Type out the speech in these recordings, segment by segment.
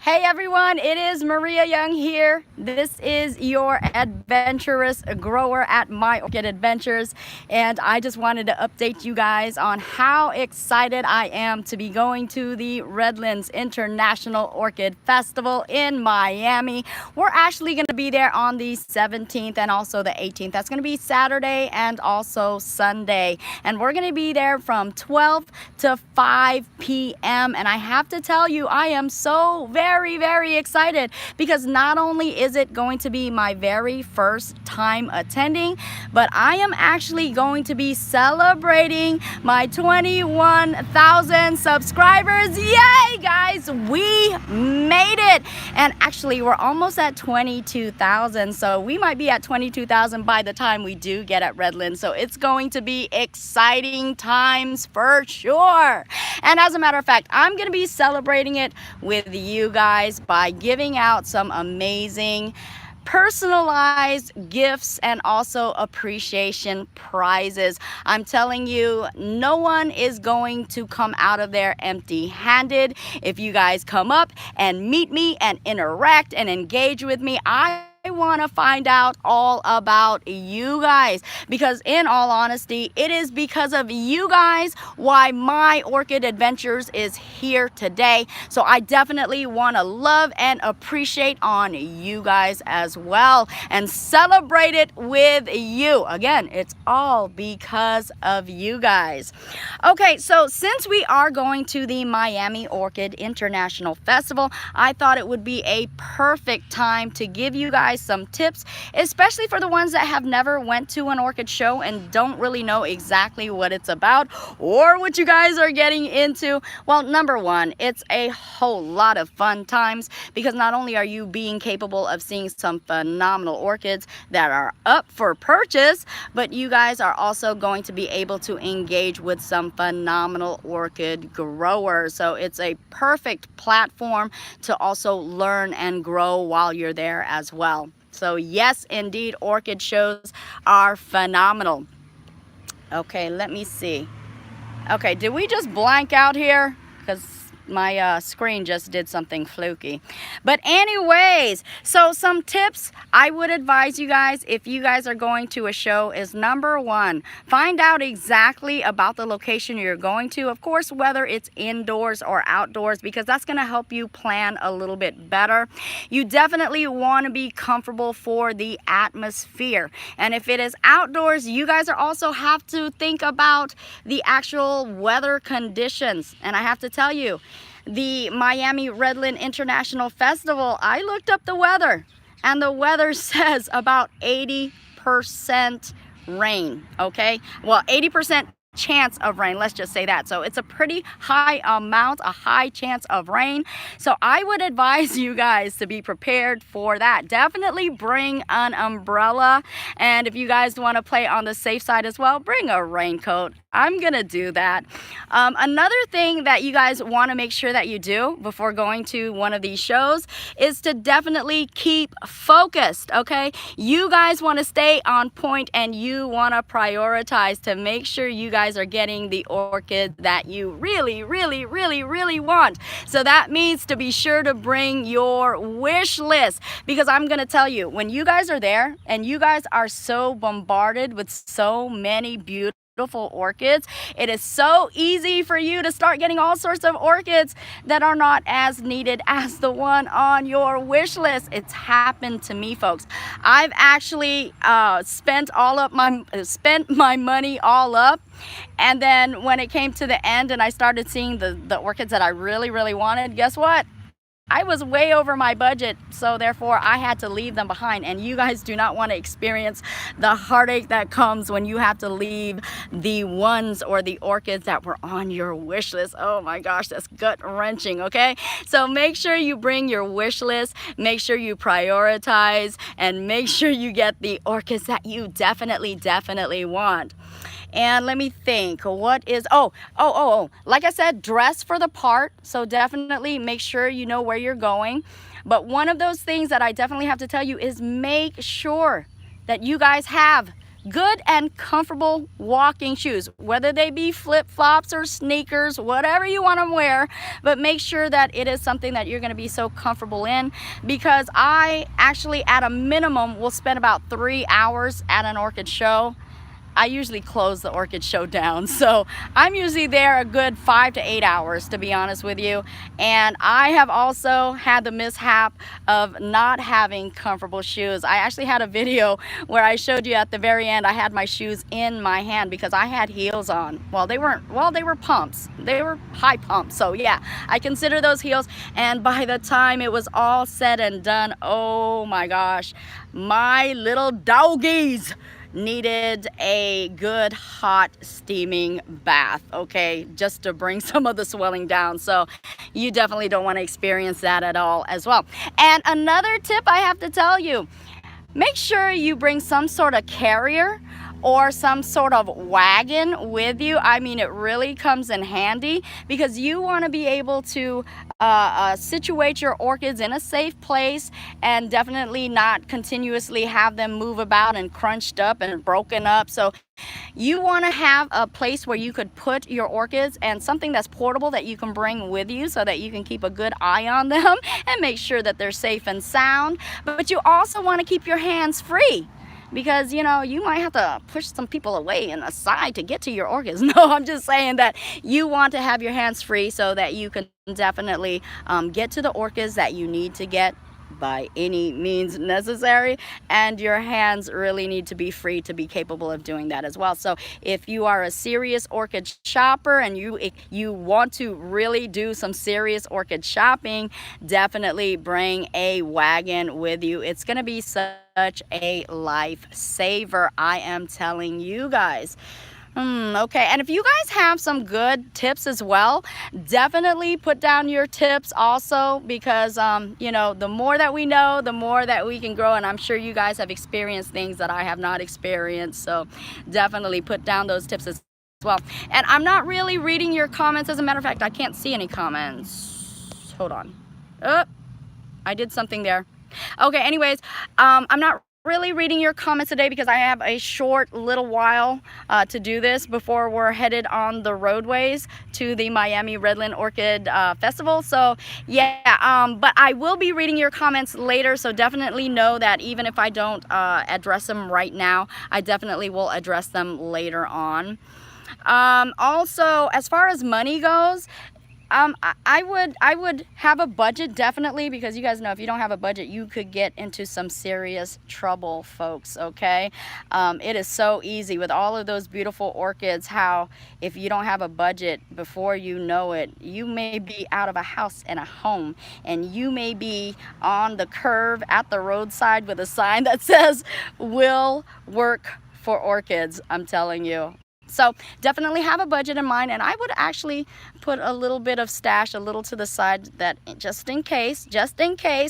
Hey everyone, it is Maria Young here. This is your adventurous grower at My Orchid Adventures, and I just wanted to update you guys on how excited I am to be going to the Redlands International Orchid Festival in Miami. We're actually going to be there on the 17th and also the 18th. That's going to be Saturday and also Sunday, and we're going to be there from 12 to 5 p.m. and I have to tell you, I am so very excited because not only is it going to be my very first time attending, but I am actually going to be celebrating my 21,000 subscribers. Yay guys, we made it. And actually we're almost at 22,000, so we might be at 22,000 by the time we do get at Redlands. So it's going to be exciting times for sure. And as a matter of fact, I'm going to be celebrating it with you guys by giving out some amazing personalized gifts and also appreciation prizes. I'm telling you, no one is going to come out of there empty-handed. If you guys come up and meet me and interact and engage with me, I want to find out all about you guys, because in all honesty, it is because of you guys why My Orchid Adventures is here today. So I definitely want to love and appreciate on you guys as well and celebrate it with you. Again, it's all because of you guys. Okay, so since we are going to the Miami Orchid International Festival, I thought it would be a perfect time to give you guys some tips, especially for the ones that have never went to an orchid show and don't really know exactly what it's about or what you guys are getting into. Well, number one, it's a whole lot of fun times because not only are you being capable of seeing some phenomenal orchids that are up for purchase, but you guys are also going to be able to engage with some phenomenal orchid growers. So it's a perfect platform to also learn and grow while you're there as well. So yes, indeed, orchid shows are phenomenal. Okay, let me see. Okay, did we just blank out here? Because my screen just did something fluky. But anyways, so some tips I would advise you guys if you guys are going to a show is number one, find out exactly about the location you're going to. Of course, whether it's indoors or outdoors, because that's going to help you plan a little bit better. You definitely want to be comfortable for the atmosphere. And if it is outdoors, you guys are also have to think about the actual weather conditions. And I have to tell you, the Miami Redlands International Festival, I looked up the weather, and the weather says about 80% rain, okay? Well, 80% chance of rain, let's just say that. So it's a pretty high amount, a high chance of rain. So I would advise you guys to be prepared for that. Definitely bring an umbrella, and if you guys want to play on the safe side as well, bring a raincoat. I'm gonna do that. Another thing that you guys want to make sure that you do before going to one of these shows is to definitely keep focused, okay? You guys want to stay on point and you want to prioritize to make sure you guys are getting the orchid that you really want. So that means to be sure to bring your wish list, because I'm gonna tell you, when you guys are there and you guys are so bombarded with so many beautiful orchids, it is so easy for you to start getting all sorts of orchids that are not as needed as the one on your wish list. It's happened to me, folks. I've actually spent my money all up, and then when it came to the end and I started seeing the orchids that I really wanted, guess what? I was way over my budget, so therefore I had to leave them behind. And you guys do not want to experience the heartache that comes when you have to leave the ones or the orchids that were on your wish list. Oh my gosh, that's gut-wrenching, okay? So make sure you bring your wish list, make sure you prioritize, and make sure you get the orchids that you definitely want. And let me think, what is, like I said, dress for the part. So definitely make sure you know where you're going. But one of those things that I definitely have to tell you is make sure that you guys have good and comfortable walking shoes, whether they be flip-flops or sneakers, whatever you want to wear, but make sure that it is something that you're going to be so comfortable in, because I actually at a minimum will spend about 3 hours at an orchid show. I usually close the orchid show down, so I'm usually there a good 5 to 8 hours, to be honest with you. And I have also had the mishap of not having comfortable shoes. I actually had a video where I showed you at the very end I had my shoes in my hand because I had heels on. Well, they weren't, well, they were pumps. They were high pumps, so yeah, I consider those heels. And by the time it was all said and done, oh my gosh, my little doggies needed a good hot steaming bath, okay, just to bring some of the swelling down. So you definitely don't want to experience that at all as well. And another tip I have to tell you, make sure you bring some sort of carrier or some sort of wagon with you. I mean, it really comes in handy because you want to be able to situate your orchids in a safe place and definitely not continuously have them move about and crunched up and broken up. So you want to have a place where you could put your orchids and something that's portable that you can bring with you so that you can keep a good eye on them and make sure that they're safe and sound. But you also want to keep your hands free, because you know you might have to push some people away and aside to get to your orchids. No, I'm just saying that you want to have your hands free so that you can definitely get to the orchids that you need to get by any means necessary, and your hands really need to be free to be capable of doing that as well. So if you are a serious orchid shopper and you want to really do some serious orchid shopping, definitely bring a wagon with you. It's going to be such a lifesaver, I am telling you guys. Okay, and if you guys have some good tips as well, definitely put down your tips also, because you know, the more that we know, the more that we can grow. And I'm sure you guys have experienced things that I have not experienced, so definitely put down those tips as well. And I'm not really reading your comments. As a matter of fact, I can't see any comments. Hold on. Oh, I did something there. Okay, anyways, I'm not really reading your comments today because I have a short little while to do this before we're headed on the roadways to the Miami Redland Orchid Festival. So yeah, but I will be reading your comments later, so definitely know that even if I don't address them right now, I definitely will address them later on. Also, as far as money goes, I would have a budget, definitely, because you guys know if you don't have a budget, you could get into some serious trouble, folks, okay? It is so easy with all of those beautiful orchids, how if you don't have a budget, before you know it, you may be out of a house and a home, and you may be on the curve at the roadside with a sign that says, "Will work for orchids," I'm telling you. So definitely have a budget in mind, and I would actually put a little bit of stash, a little to the side, that just in case,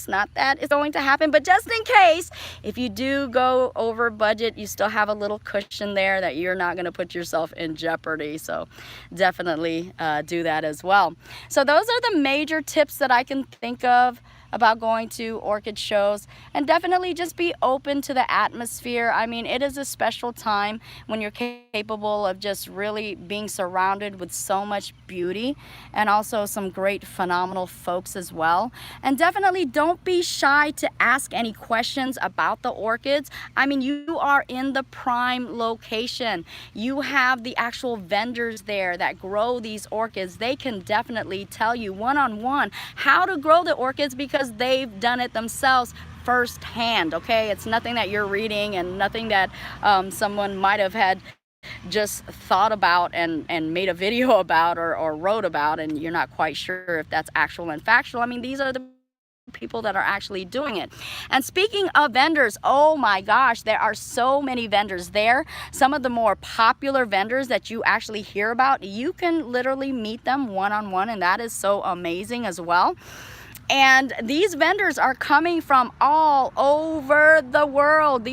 not that it's going to happen, but just in case, if you do go over budget, you still have a little cushion there that you're not going to put yourself in jeopardy. So definitely do that as well. So those are the major tips that I can think of about going to orchid shows, and definitely just be open to the atmosphere. I mean, it is a special time when you're capable of just really being surrounded with so much beauty and also some great phenomenal folks as well. And definitely don't be shy to ask any questions about the orchids. I mean, you are in the prime location. You have the actual vendors there that grow these orchids. They can definitely tell you one-on-one how to grow the orchids, because they've done it themselves firsthand, okay? It's nothing that you're reading and nothing that someone might have had just thought about and made a video about or wrote about, and you're not quite sure if that's actual and factual. I mean, these are the people that are actually doing it. And speaking of vendors, oh my gosh, there are so many vendors there. Some of the more popular vendors that you actually hear about, you can literally meet them one-on-one, and that is so amazing as well. And these vendors are coming from all over the world.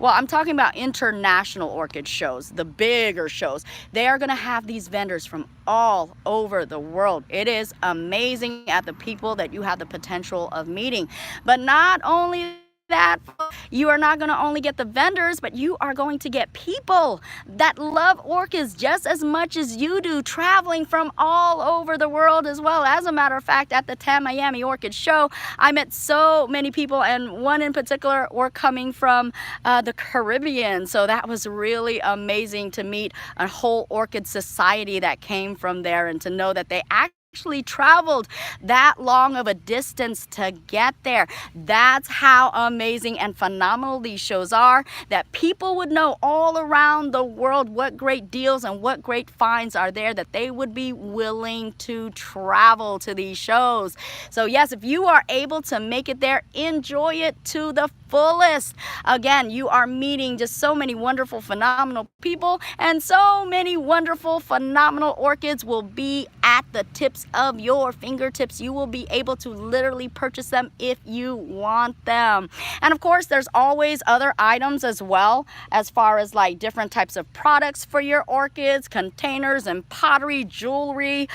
Well, I'm talking about international orchid shows, the bigger shows. They are going to have these vendors from all over the world. It is amazing at the people that you have the potential of meeting. But not only that, you are not going to only get the vendors, but you are going to get people that love orchids just as much as you do, traveling from all over the world as well. As a matter of fact, at the Tamiami Orchid Show, I met so many people, and one in particular were coming from the Caribbean. So that was really amazing to meet a whole orchid society that came from there, and to know that they actually traveled that long of a distance to get there. That's how amazing and phenomenal these shows are, that people would know all around the world what great deals and what great finds are there, that they would be willing to travel to these shows. So yes, if you are able to make it there, enjoy it to the fullest. Again, you are meeting just so many wonderful, phenomenal people, and so many wonderful, phenomenal orchids will be at the tips of your fingertips. You will be able to literally purchase them if you want them. And of course, there's always other items as well, as far as like different types of products for your orchids, containers and pottery, jewelry,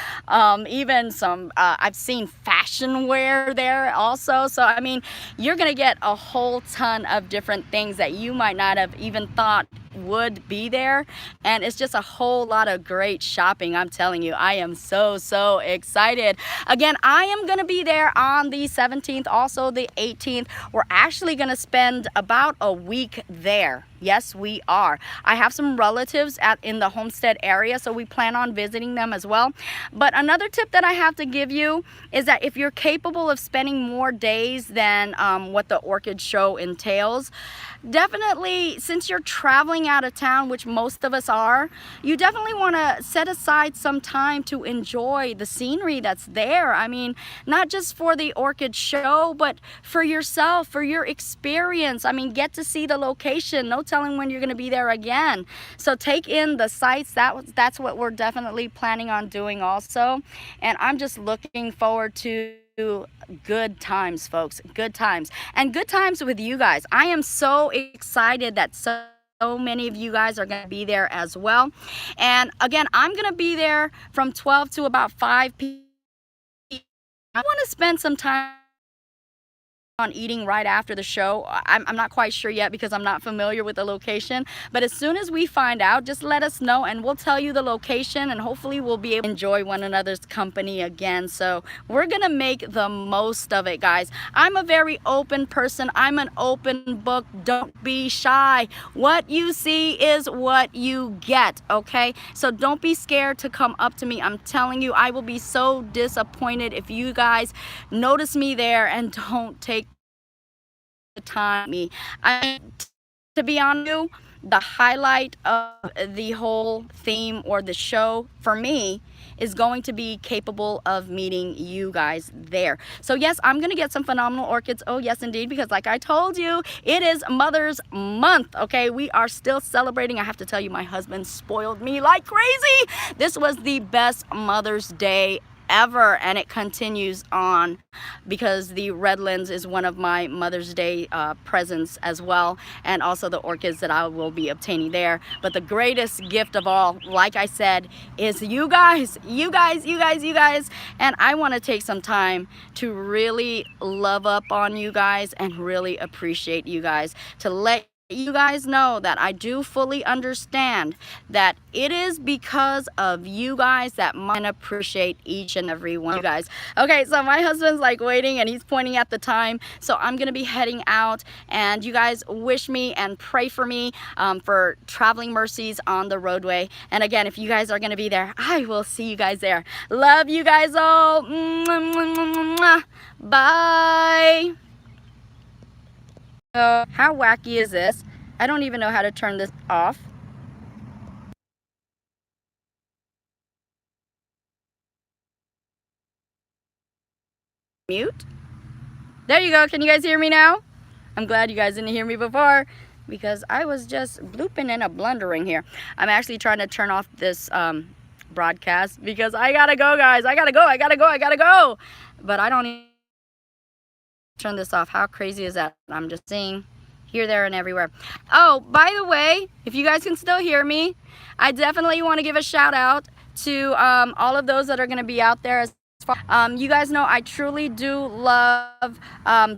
even some I've seen fashion wear there also. So I mean, you're gonna get a whole ton of different things that you might not have even thought would be there, and it's just a whole lot of great shopping. I'm telling you, I am so excited. Again, I am gonna be there on the 17th, also the 18th. We're actually gonna spend about a week there. Yes, we are. I have some relatives in the Homestead area, so we plan on visiting them as well. But another tip that I have to give you is that if you're capable of spending more days than what the orchid show entails, definitely, since you're traveling out of town, which most of us are, you definitely want to set aside some time to enjoy the scenery that's there. I mean, not just for the orchid show, but for yourself, for your experience. I mean, get to see the location. No telling when you're going to be there again. So take in the sights. That's what we're definitely planning on doing also. And I'm just looking forward to good times, folks. Good times, and good times with you guys. I am so excited that so many of you guys are going to be there as well. And again, I'm going to be there from 12 to about 5 p.m. I want to spend some time on eating right after the show. I'm not quite sure yet because I'm not familiar with the location, but as soon as we find out, just let us know and we'll tell you the location, and hopefully we'll be able to enjoy one another's company again. So we're gonna make the most of it, guys. I'm a very open person. I'm an open book. Don't be shy. What you see is what you get, okay? So don't be scared to come up to me. I'm telling you, I will be so disappointed if you guys notice me there and don't take the time. To be honest, with you, the highlight of the whole theme or the show for me is going to be capable of meeting you guys there. So yes, I'm gonna get some phenomenal orchids. Oh yes, indeed, because like I told you, it is Mother's Month. Okay, we are still celebrating. I have to tell you, my husband spoiled me like crazy. This was the best Mother's Day ever, and it continues on because the Redlands is one of my Mother's Day presents as well, and also the orchids that I will be obtaining there. But the greatest gift of all, like I said, is you guys, and I want to take some time to really love up on you guys and really appreciate you guys, to let you guys know that I do fully understand that it is because of you guys that I appreciate each and every one of you guys. Okay, so my husband's like waiting and he's pointing at the time, so I'm gonna be heading out, and you guys wish me and pray for me for traveling mercies on the roadway. And again, if you guys are gonna be there, I will see you guys there. Love you guys all. Bye. How wacky is this? I don't even know how to turn this off. Mute. There you go. Can you guys hear me now? I'm glad you guys didn't hear me before because I was just blooping and blundering here. I'm actually trying to turn off this broadcast because I gotta go, guys. I gotta go. But I don't even turn this off. How crazy is that? I'm just seeing here, there, and everywhere. Oh, by the way, if you guys can still hear me, I definitely want to give a shout out to all of those that are going to be out there as You guys know I truly do love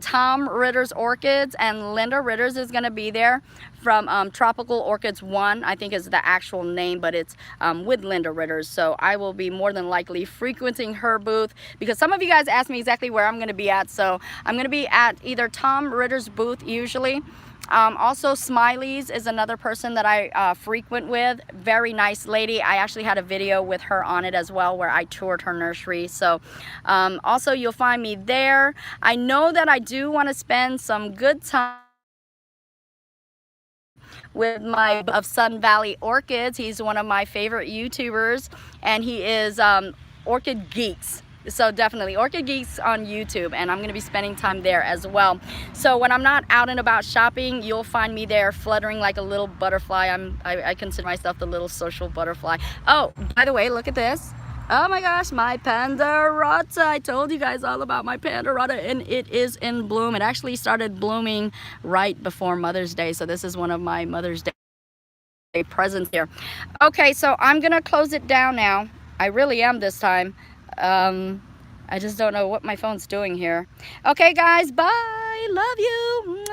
Tom Ritter's orchids, and Linda Ritter's is going to be there from Tropical Orchids 1, I think is the actual name, but it's with Linda Ritter's. So I will be more than likely frequenting her booth, because some of you guys asked me exactly where I'm going to be at. So I'm going to be at either Tom Ritter's booth usually. Also, Smiley's is another person that I frequent with. Very nice lady. I actually had a video with her on it as well, where I toured her nursery. So also you'll find me there. I know that I do want to spend some good time with my of Sun Valley Orchids. He's one of my favorite YouTubers, and he is Orchid Geeks. So definitely Orchid Geeks on YouTube, and I'm going to be spending time there as well. So when I'm not out and about shopping, you'll find me there fluttering like a little butterfly. I consider myself the little social butterfly. Oh, by the way, look at this. Oh my gosh, my Pandarata. I told you guys all about my Pandarata, and it is in bloom. It actually started blooming right before Mother's Day, so this is one of my Mother's Day presents here. Okay, so I'm gonna close it down now. I really am this time. I just don't know what my phone's doing here. Okay guys, bye, love you.